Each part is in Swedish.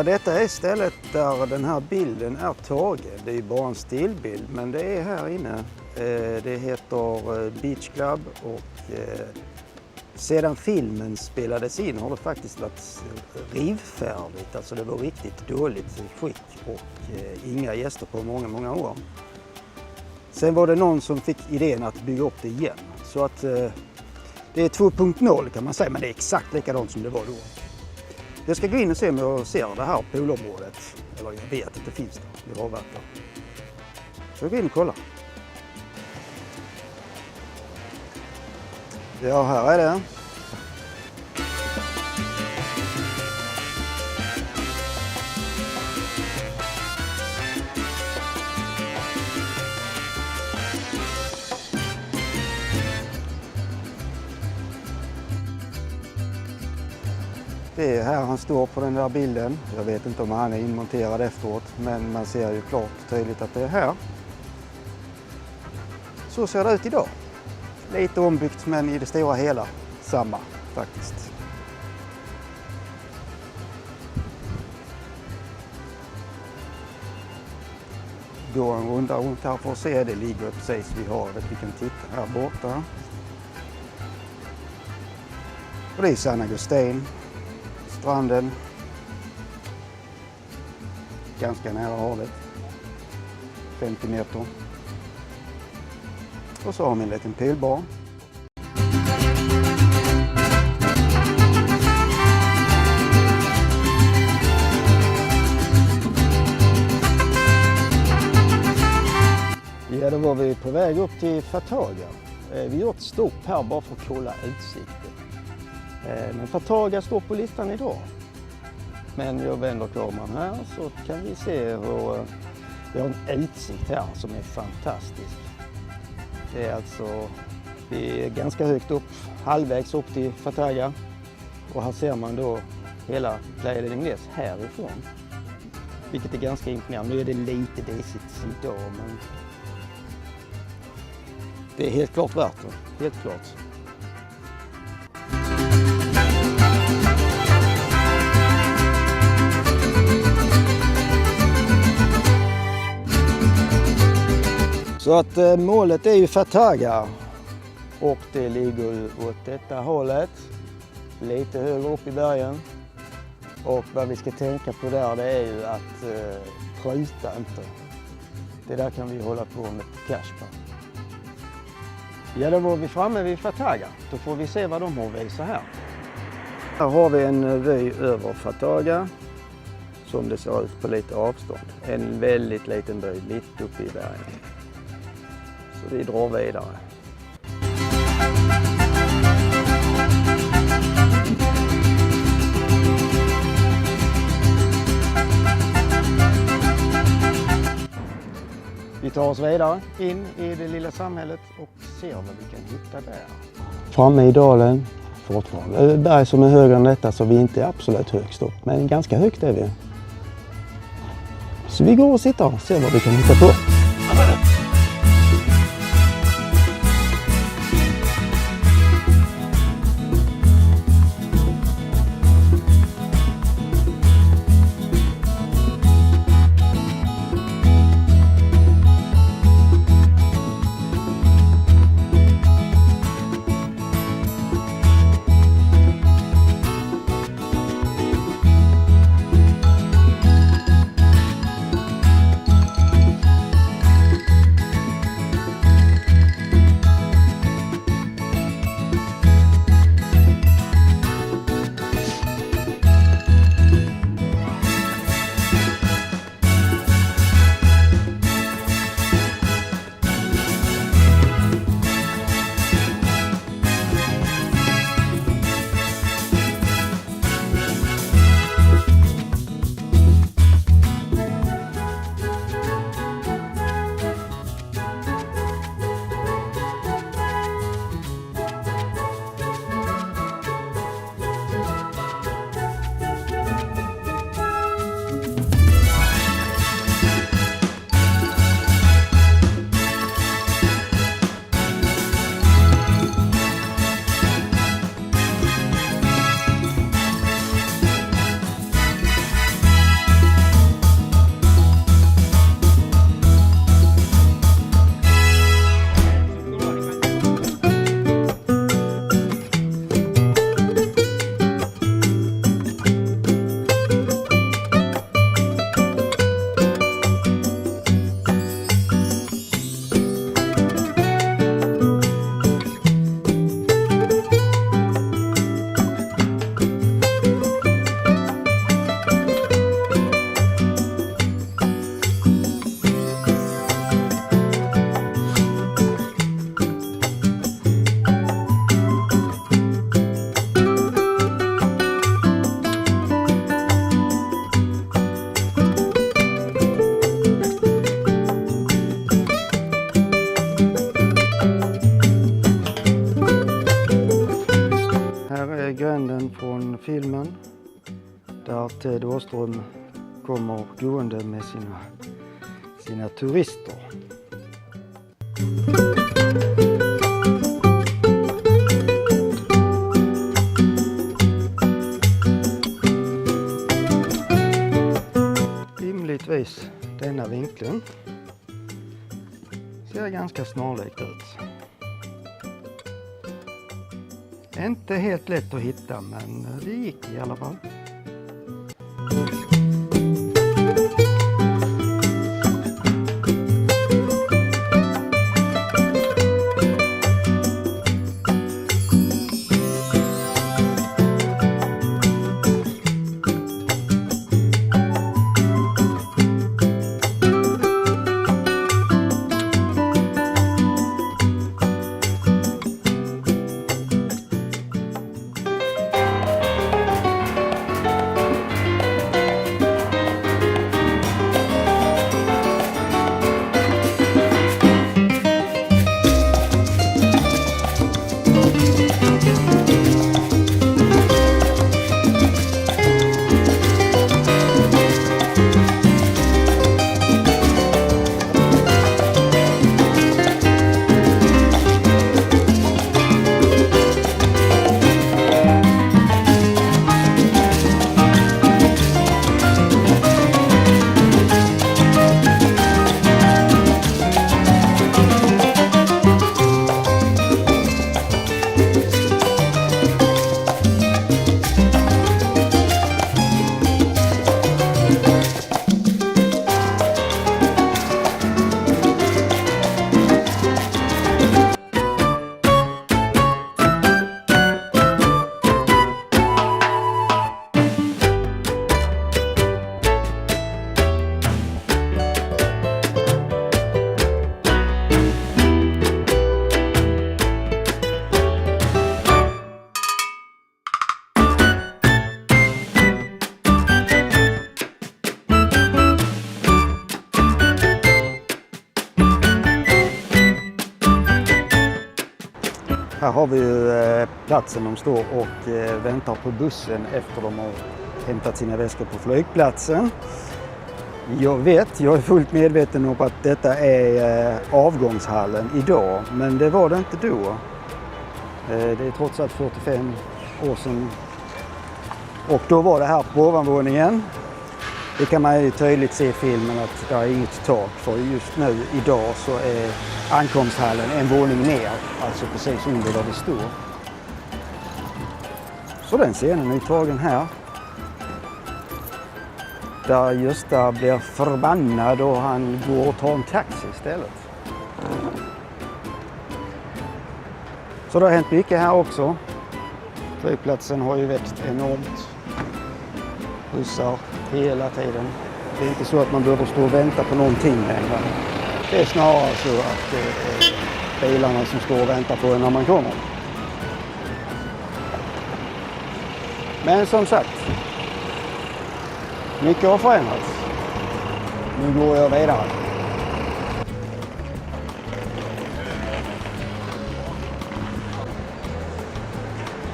Ja, detta är stället där den här bilden är tagen. Det är ju bara en stillbild, men det är här inne. Det heter Beach Club och sedan filmen spelades in har det faktiskt varit rivfärdigt. Alltså det var riktigt dåligt skick och inga gäster på många, många år. Sen var det någon som fick idén att bygga upp det igen. Så att det är 2.0 kan man säga, men det är exakt likadant som det var då. Jag ska gå in och se om jag ser det här poolområdet. Eller jag vet att det finns där. Det har varit där. Så jag går in och kollar. Ja, här är det. Det är här han står på den där bilden. Jag vet inte om han är inmonterad efteråt, men man ser ju klart och tydligt att det är här. Så ser det ut idag. Lite ombyggt, men i det stora hela samma faktiskt. Går en runda runt här för att se. Det ligger precis vid havet. Vi kan titta här borta. Och det är San Agustin. Stranden. Ganska nära havet. 50 meter. Och så har vi en liten poolbar. Ja, då var vi på väg upp till Fataga. Vi gjorde ett stopp här bara för att kolla utsikten. Men Fataga står på listan idag. Men jag vänder kameran här så kan vi se hur vi har en utsikt här som är fantastisk. Det är alltså, vi är ganska högt upp, halvvägs upp till Fataga. Och här ser man då hela Playa del Ingles härifrån. Vilket är ganska imponerande. Nu är det lite disigt idag, men det är helt klart värt det. Helt klart. Så att målet är ju Fataga och det ligger åt detta hållet, lite högre upp i bergen. Och vad vi ska tänka på där, det är ju att pruta inte. Det där kan vi hålla på med cash på. Ja, då var vi framme vid Fataga. Då får vi se vad de har att visa här. Här har vi en vy över Fataga som det ser ut på lite avstånd. En väldigt liten by mitt uppe i bergen. Så vi drar vidare. Vi tar oss vidare in i det lilla samhället och ser vad vi kan hitta där. Framme i dalen, fortfarande berg som är högre än detta, så vi är inte absolut högst upp, men ganska högt är vi. Så vi går och sitter och ser vad vi kan hitta på. gränden från filmen där Ted Åström kommer gående med sina turister. Rimligtvis denna vinkeln ser ganska snarlikt ut. Inte helt lätt att hitta, men det gick i alla fall. Här har vi ju platsen de står och väntar på bussen efter de har hämtat sina väskor på flygplatsen. Jag är fullt medveten om att detta är avgångshallen idag, men det var det inte då. Det är trots allt 45 år sedan. Och då var det här på ovanvåningen. Det kan man ju tydligt se i filmen att det är inget tak, för just nu idag så är ankomsthallen en våning ner, alltså precis under där vi står. Så den scenen är tagen här. Där Gösta blir förbannad och han går och tar en taxi istället. Så det har hänt mycket här också. Flygplatsen har ju växt enormt. Bussar hela tiden. Det är inte så att man behöver stå och vänta på någonting längre. Det är snarare så att det är bilarna som står och väntar på en när man kommer. Men som sagt, mycket har förändrats. Nu går jag vidare.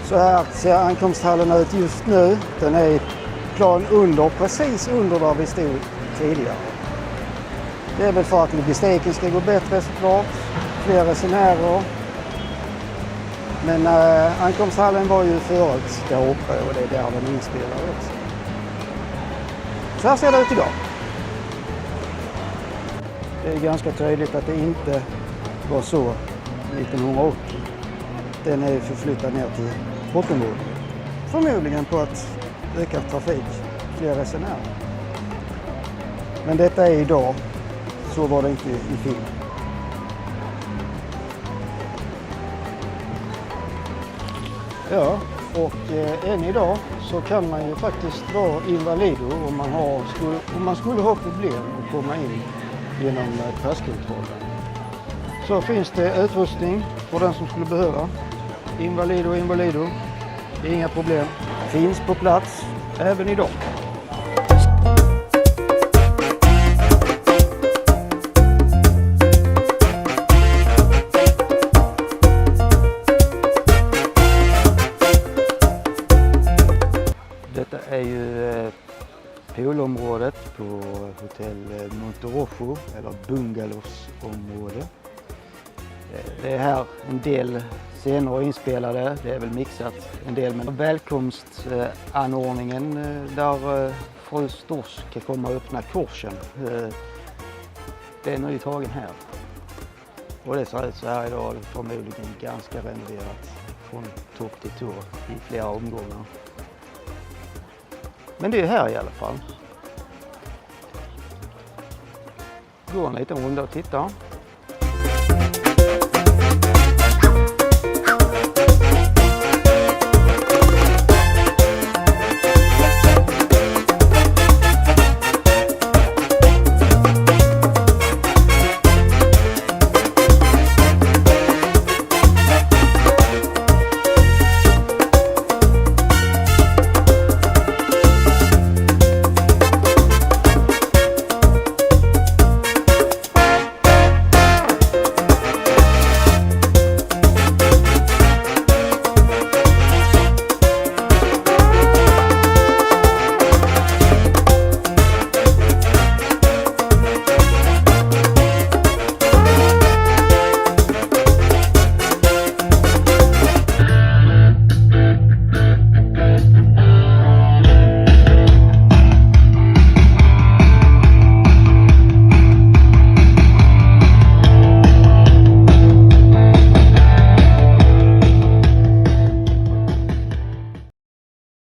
Så här ser ankomsthallen ut just nu. Den är plan under, precis under där vi stod tidigare. Det är väl för att logistiken ska gå bättre såklart. Fler resenärer. Men ankomsthallen var ju förut där uppe och det är där den inspelar också. Så här ser det ut idag. Det är ganska tydligt att det inte var så 1980. Den är förflyttad ner till bottenvåningen. Förmodligen på att öka trafik, fler resenärer. Men detta är idag, så var det inte i filmen. Ja, och än idag så kan man ju faktiskt vara invalido om man skulle ha problem att komma in genom passkontrollen. Så finns det utrustning för den som skulle behöva. Invalido, inga problem. Finns på plats även idag. är ju poolområdet på Hotell Monterosso, eller bungalowsområde. Det är här en del scener inspelade, det är väl mixat en del med välkomstanordningen där fru Stors ska komma och öppna korsen. Det är nu tagen här. Och det ser ut så här idag, förmodligen ganska renoverat från topp till tå i flera omgångar. Men det är här i alla fall. Gå en liten runda och titta.